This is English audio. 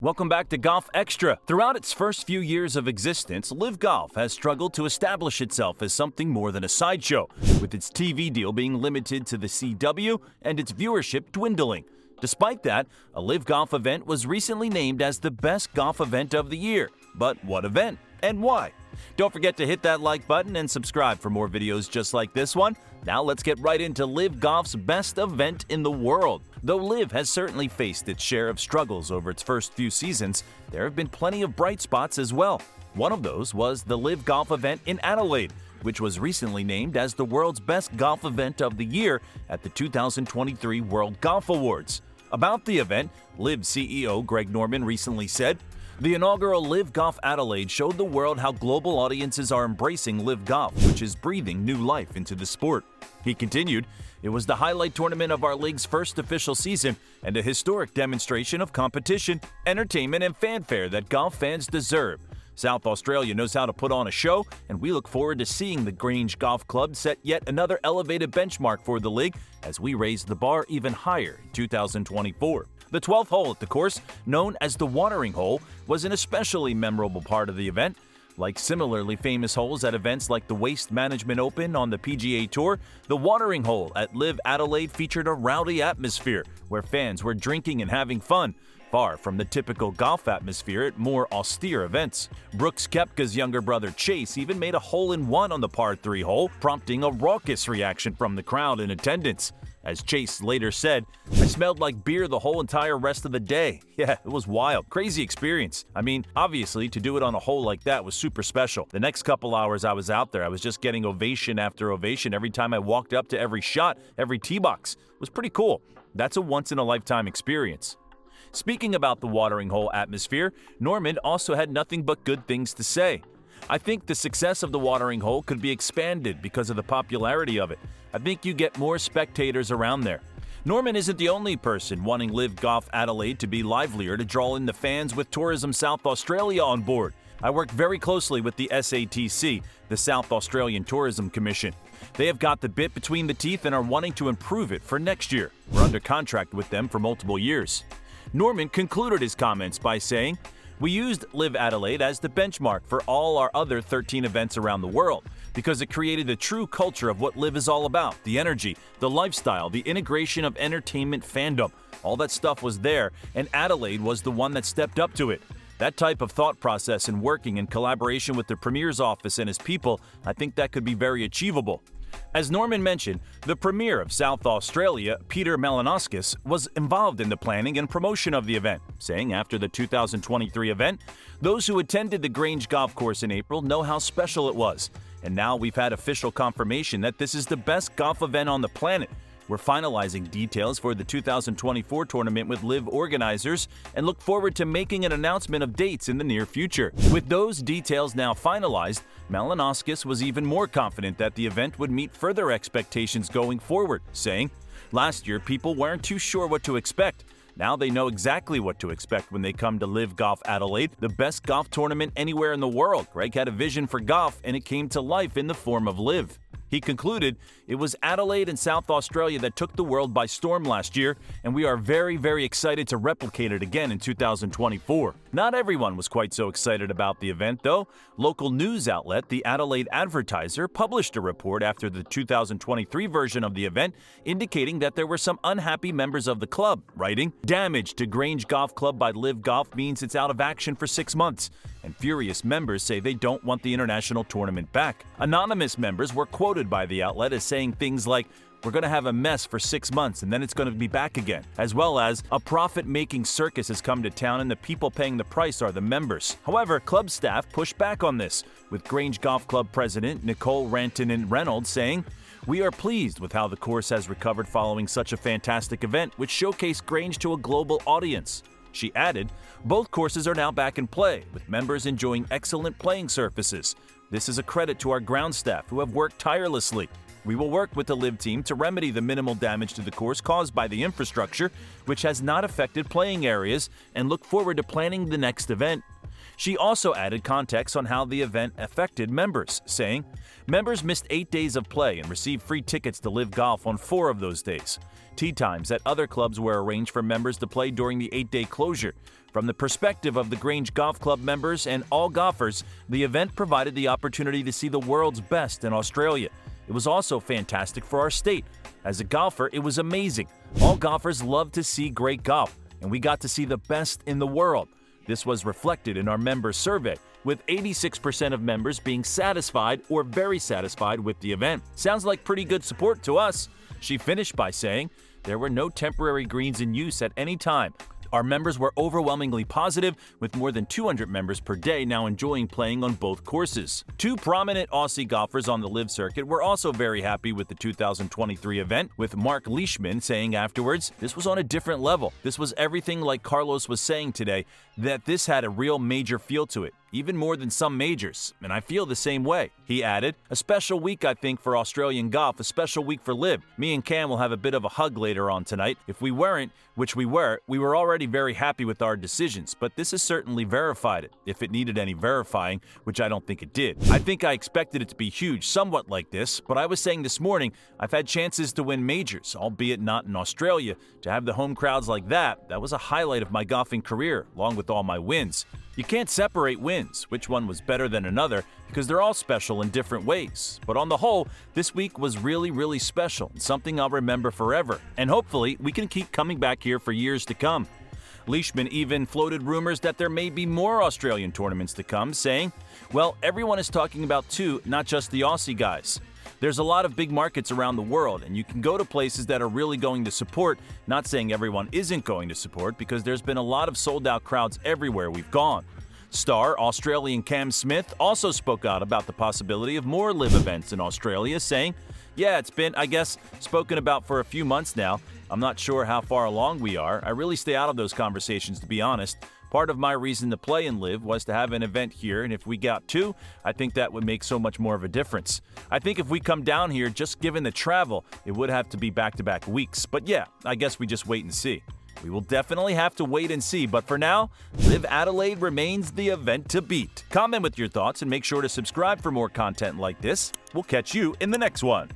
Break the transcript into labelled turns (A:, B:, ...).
A: Welcome back to Golf Xtra. Throughout its first few years of existence, LIV Golf has struggled to establish itself as something more than a sideshow, with its TV deal being limited to the CW and its viewership dwindling. Despite that, a LIV Golf event was recently named as the best golf event of the year. But what event and why? Don't forget to hit that like button and subscribe for more videos just like this one. Now let's get right into LIV Golf's best event in the world. Though LIV has certainly faced its share of struggles over its first few seasons, there have been plenty of bright spots as well. One of those was the LIV Golf event in Adelaide, which was recently named as the world's best golf event of the year at the 2023 World Golf Awards. About the event, LIV CEO Greg Norman recently said, "The inaugural LIV Golf Adelaide showed the world how global audiences are embracing LIV Golf, which is breathing new life into the sport." He continued, "It was the highlight tournament of our league's first official season and a historic demonstration of competition, entertainment, and fanfare that golf fans deserve. South Australia knows how to put on a show, and we look forward to seeing the Grange Golf Club set yet another elevated benchmark for the league as we raise the bar even higher in 2024. The 12th hole at the course, known as the watering hole, was an especially memorable part of the event. Like similarly famous holes at events like the Waste Management Open on the PGA Tour, the watering hole at LIV Adelaide featured a rowdy atmosphere where fans were drinking and having fun, far from the typical golf atmosphere at more austere events. Brooks Koepka's younger brother Chase even made a hole-in-one on the par 3 hole, prompting a raucous reaction from the crowd in attendance. As Chase later said, "I smelled like beer the whole entire rest of the day. Yeah, it was wild. Crazy experience. I mean, obviously, to do it on a hole like that was super special. The next couple hours I was out there, I was just getting ovation after ovation every time I walked up to every shot, every tee box. It was pretty cool. That's a once-in-a-lifetime experience." Speaking about the watering hole atmosphere, Norman also had nothing but good things to say. "I think the success of the watering hole could be expanded because of the popularity of it. I think you get more spectators around there." Norman isn't the only person wanting LIV Golf Adelaide to be livelier to draw in the fans with Tourism South Australia on board. "I work very closely with the SATC, the South Australian Tourism Commission. They have got the bit between the teeth and are wanting to improve it for next year. We're under contract with them for multiple years." Norman concluded his comments by saying, "We used LIV Adelaide as the benchmark for all our other 13 events around the world because it created the true culture of what LIV is all about, the energy, the lifestyle, the integration of entertainment fandom. All that stuff was there, and Adelaide was the one that stepped up to it. That type of thought process and working in collaboration with the Premier's office and his people, I think that could be very achievable." As Norman mentioned, the Premier of South Australia, Peter Malinauskas, was involved in the planning and promotion of the event, saying after the 2023 event, "Those who attended the Grange Golf Course in April know how special it was, and now we've had official confirmation that this is the best golf event on the planet. We're finalizing details for the 2024 tournament with LIV organizers and look forward to making an announcement of dates in the near future." With those details now finalized, Malinauskas was even more confident that the event would meet further expectations going forward, saying, "Last year, people weren't too sure what to expect. Now they know exactly what to expect when they come to LIV Golf Adelaide, the best golf tournament anywhere in the world. Greg had a vision for golf, and it came to life in the form of LIV." He concluded, "It was Adelaide and South Australia that took the world by storm last year, and we are very, very excited to replicate it again in 2024. Not everyone was quite so excited about the event, though. Local news outlet, the Adelaide Advertiser, published a report after the 2023 version of the event indicating that there were some unhappy members of the club, writing, "Damage to Grange Golf Club by LIV Golf means it's out of action for 6 months, and furious members say they don't want the international tournament back." Anonymous members were quoted by the outlet as saying things like, "We're going to have a mess for 6 months and then it's going to be back again," as well as, "A profit-making circus has come to town and the people paying the price are the members." However, club staff pushed back on this, with Grange Golf Club president Nicole Rantanen Reynolds saying, "We are pleased with how the course has recovered following such a fantastic event which showcased Grange to a global audience." She added, "Both courses are now back in play, with members enjoying excellent playing surfaces. This is a credit to our ground staff who have worked tirelessly. We will work with the LIV team to remedy the minimal damage to the course caused by the infrastructure, which has not affected playing areas, and look forward to planning the next event." She also added context on how the event affected members, saying, "Members missed 8 days of play and received free tickets to LIV Golf on 4 of those days. Tee times at other clubs were arranged for members to play during the 8-day closure. From the perspective of the Grange Golf Club members and all golfers, the event provided the opportunity to see the world's best in Australia. It was also fantastic for our state. As a golfer, it was amazing. All golfers love to see great golf, and we got to see the best in the world." This was reflected in our member survey, with 86% of members being satisfied or very satisfied with the event. Sounds like pretty good support to us. She finished by saying, "There were no temporary greens in use at any time. Our members were overwhelmingly positive, with more than 200 members per day now enjoying playing on both courses." 2 prominent Aussie golfers on the LIV circuit were also very happy with the 2023 event, with Mark Leishman saying afterwards, "This was on a different level. This was everything like Carlos was saying today, that this had a real major feel to it, even more than some majors, and I feel the same way." He added, "A special week, I think, for Australian golf, a special week for LIV. Me and Cam will have a bit of a hug later on tonight. If we weren't, which we were already very happy with our decisions, but this has certainly verified it, if it needed any verifying, which I don't think it did. I think I expected it to be huge, somewhat like this, but I was saying this morning, I've had chances to win majors, albeit not in Australia. To have the home crowds like that was a highlight of my golfing career, along with all my wins. You can't separate wins, which one was better than another, because they're all special in different ways. But on the whole, this week was really, really special and something I'll remember forever. And hopefully, we can keep coming back here for years to come." Leishman even floated rumors that there may be more Australian tournaments to come, saying, "Well, everyone is talking about 2, not just the Aussie guys. There's a lot of big markets around the world, and you can go to places that are really going to support, not saying everyone isn't going to support, because there's been a lot of sold-out crowds everywhere we've gone." Star Australian Cam Smith also spoke out about the possibility of more LIV events in Australia, saying, "Yeah, it's been, I guess, spoken about for a few months now. I'm not sure how far along we are. I really stay out of those conversations, to be honest. Part of my reason to play in LIV was to have an event here, and if we got 2, I think that would make so much more of a difference. I think if we come down here, just given the travel, it would have to be back-to-back weeks. But yeah, I guess we just wait and see." We will definitely have to wait and see, but for now, LIV Adelaide remains the event to beat. Comment with your thoughts and make sure to subscribe for more content like this. We'll catch you in the next one.